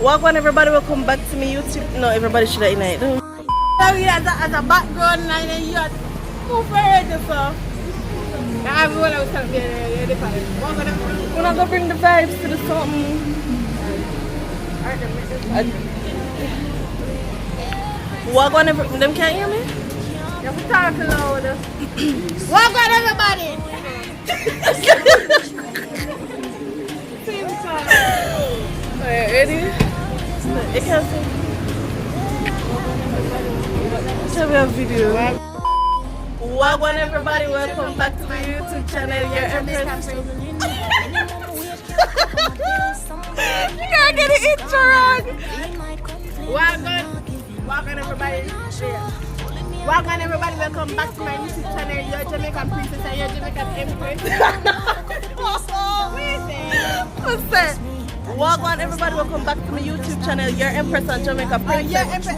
Welcome everybody, welcome back to me YouTube. No, everybody should have in it. As a background and then you had move forward so. Everyone else can be there. We're not gonna bring the vibes to the something. Welcome everybody. Them can't hear me? You have to talk loud. Welcome everybody. Same time. Alright, ready? You can't see. Tell me a video. Welcome everybody, welcome back to my YouTube channel, your Empress. You gotta get the intro wrong. Welcome everybody. Welcome everybody, welcome back to my YouTube channel, your Jamaican princess and your Jamaican empress. What's that? Welcome everybody, welcome back to my YouTube channel, your Empress and Jamaica princess. Your empress,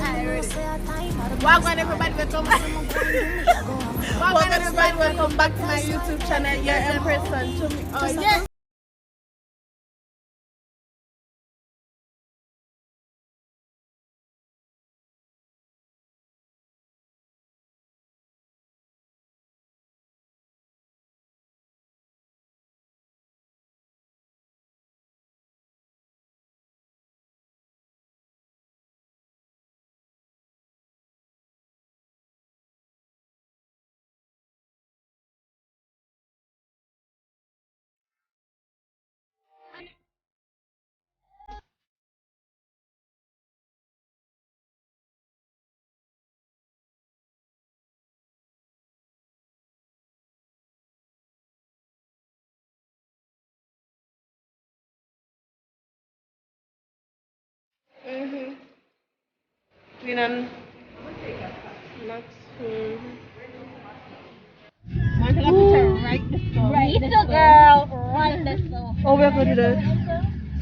welcome everybody, welcome back. Welcome everybody, welcome back to my YouTube channel, your Empress and Jamaica. Oh yes. Clean and max. Right this girl. Right this girl. Oh, we're gonna do that.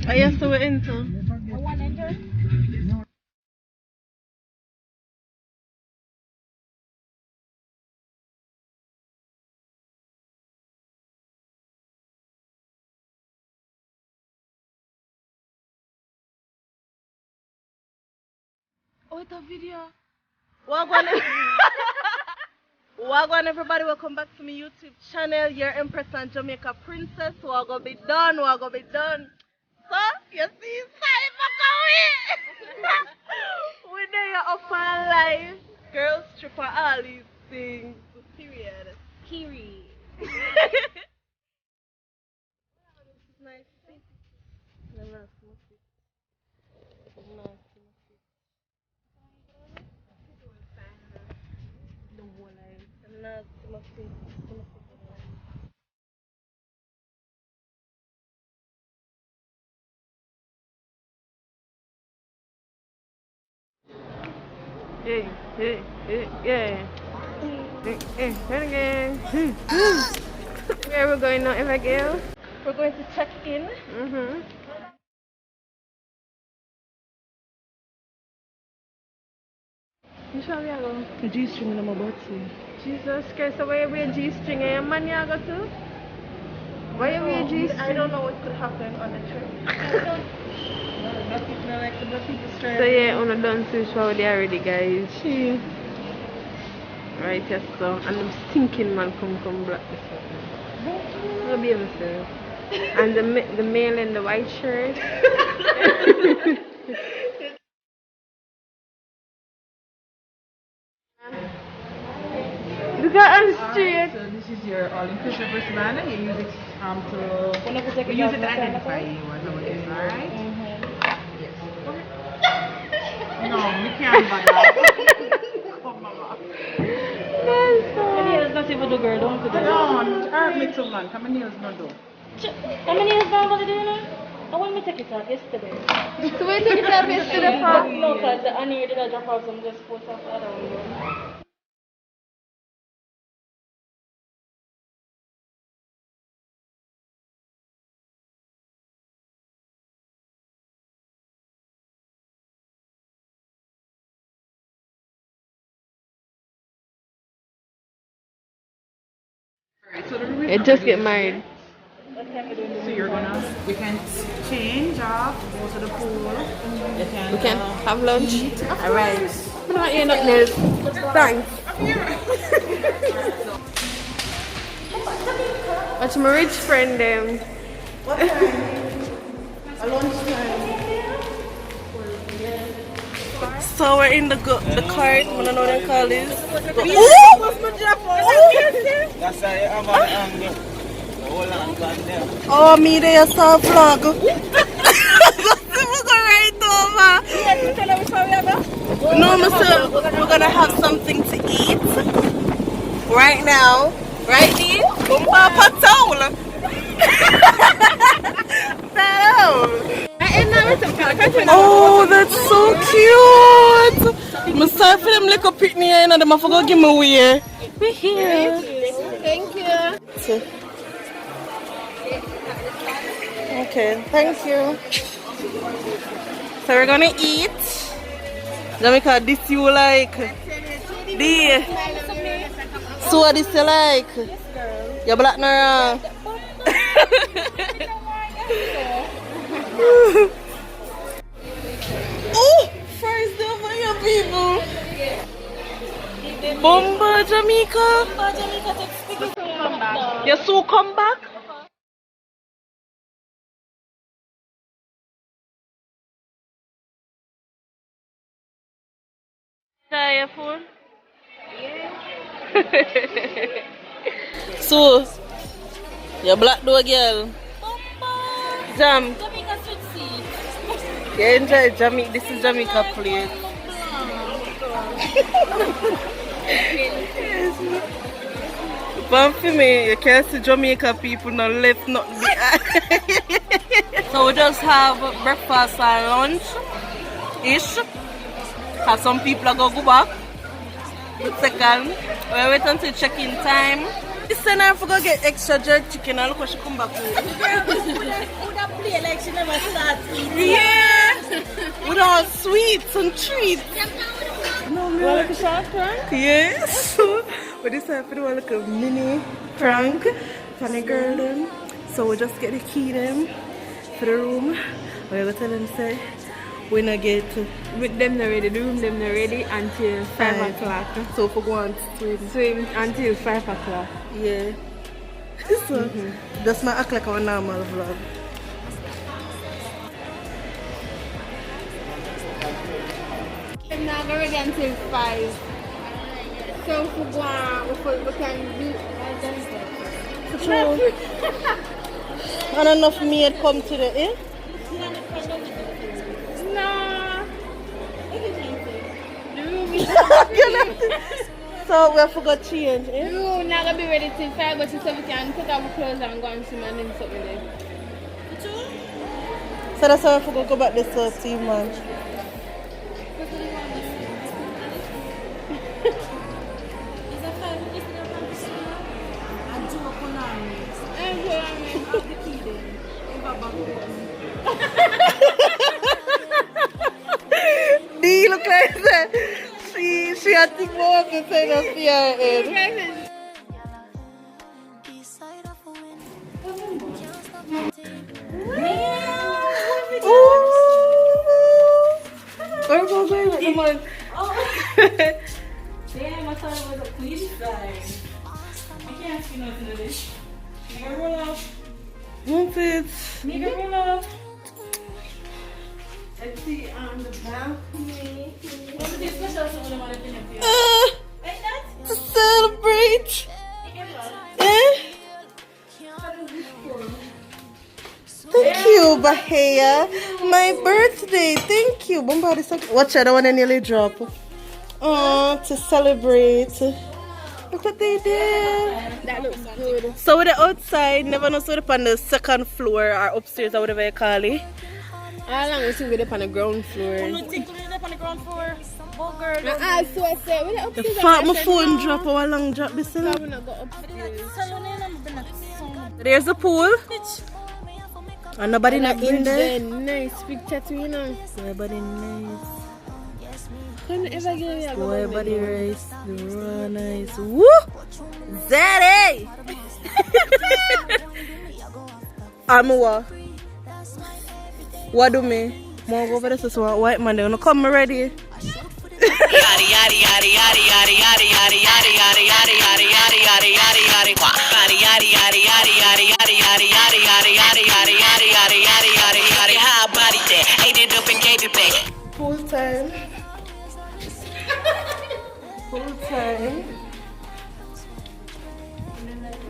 I yes, so we're into. Oh, it's a video. Welcome everybody, welcome back to my YouTube channel, your Empress and Jamaica princess. We're gonna be done, we're gonna be done. So, you see, we're there up on live. Girls, stripper, all these things. Period. Nice. Yeah. Where are we going now, Eva? We're going to check in. Usually I go to G-string in my birthday. Jesus Christ, so why you wear G-string and your man you go to? Why you wear G-string? I don't know what could happen on the trip. So yeah, on a done social with already guys. Right, yes, so and I'm stinking man come black this one. I'll be myself. And the male in the white shirt. Look at I'm straight. So this is your all-inclusive wristband. You use it to use it to identify you as a witness, alright? Yes. No, we can't bother. Come on. Nails not even do girl, don't do that. No, hurt me too long. Come on, nails not do. How many nails don't want to do now? I want me to take it off yesterday. So we take it up yesterday for? No, because I needed to drop off some just put off the other one. It just get married. So you're gonna, we can change off, go to the pool. We can have lunch. Alright. I'm not eating nothing else. Thanks. Watch my rich friend them. What time? A lunchtime. So we're in the cart. I don't know what they call this. Oh, me there saw vlog. Right over. No, Mr. We're gonna have something to eat right now. Right here? Papa Towl. Oh, that's so cute. I'm sorry for them little picnic and them I forgot give me away. We're here. Thank you. Okay, thank you. So we're gonna eat. Jamaica, this you like? So what this you like? You're black now. Oh, first over here, people. Bomba Jamaica. You so come back? Try your phone. Yeah. So, your black door girl. Jam. Jamaica sweet seed. You enjoy Jamaica. This is Jamaica plate. But for me, you can't see Jamaica people not left, not behind. So we just have breakfast and lunch-ish. Have some people go back. Second, we wait until check-in time. This time I forgot to get extra jerk chicken. I look what she come back with. Would have played like she never started eating. Yeah! With all sweets and treats. No, you want like a short prank? Yes. But this time I do like a mini prank. Funny girl them. So we just get the key them for the room. We're going to tell them say we not get With them not ready, the room them not ready until 5 o'clock. So if we go on Swim until 5 o'clock. yeah. So just not act like our normal vlog. I'm not ready until 5. So if we go on, we can do True. And enough maid come to the eh? No. The room is So we have to change, eh? the room not gonna be ready till 5, but so we can take our clothes and go and swim and then something there. So that's why I forgot to go back this team man. D look like that. She had to go up and say that see her head. Where was I? Come on. Damn, I thought it was a police guy. I can't see nothing of this. Nigga, roll up. Want it? Nigga, roll up. Let's see on the balcony. What's the special someone I want to finish here? Like that? To celebrate. Eh? Thank you, Bahia. My birthday. Thank you. Bomba, watch out, I want to nearly drop. Oh, to celebrate. Look what they did. That looks good. So we're outside, never know, so we're on the second floor or upstairs or whatever you call it. How long is it up on the ground floor? You think we're up on the ground floor? Oh, girl. So I said, we're The upstairs. fact my phone drop, how long drop this So in? we're not go upstairs. There's the pool. And nobody not in there. Nice picture too, you know. Nobody nice. Couldn't ever get it. Boy, body race. Real nice. Woo! Zaddy! I'm what? What do me? More over there, so one white man, they wanna come ready. Full time. Full time.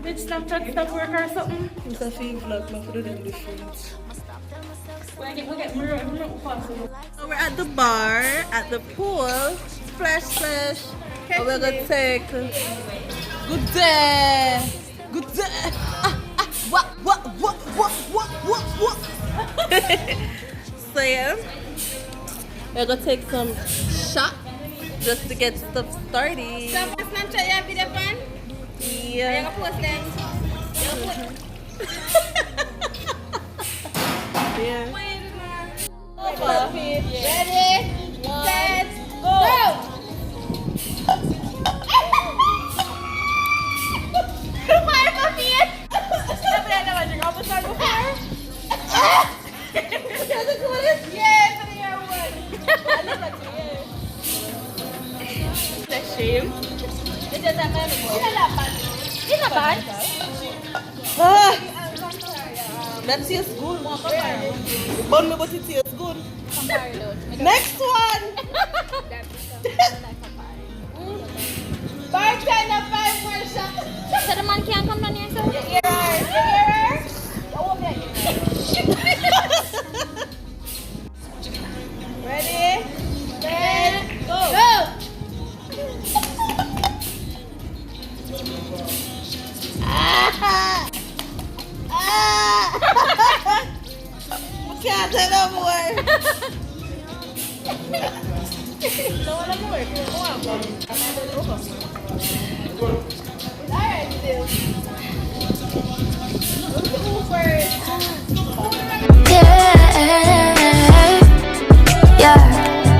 Bitch, stop work or something. It's a fake vlog, not for them different. We get mirror possible. So we're at the bar, at the pool. Splash. And we're gonna take good day. Good day. What? So yeah, we're gonna take some shots just to get stuff started. So, Snapchat, you have video fun? Yeah. You post them? Yeah. Ready? Set, go! Fire for me! Never had a drink before? Yes, I hear one. That's a shame. It doesn't matter. It's not bad. That tastes good. Bun me, but it tastes good. Next one. Bartender, 5 more shots. So the man can't come down here, sir? Your ears. Ready? Set, go! I can't say no more. No one more. Alright, still. Who first?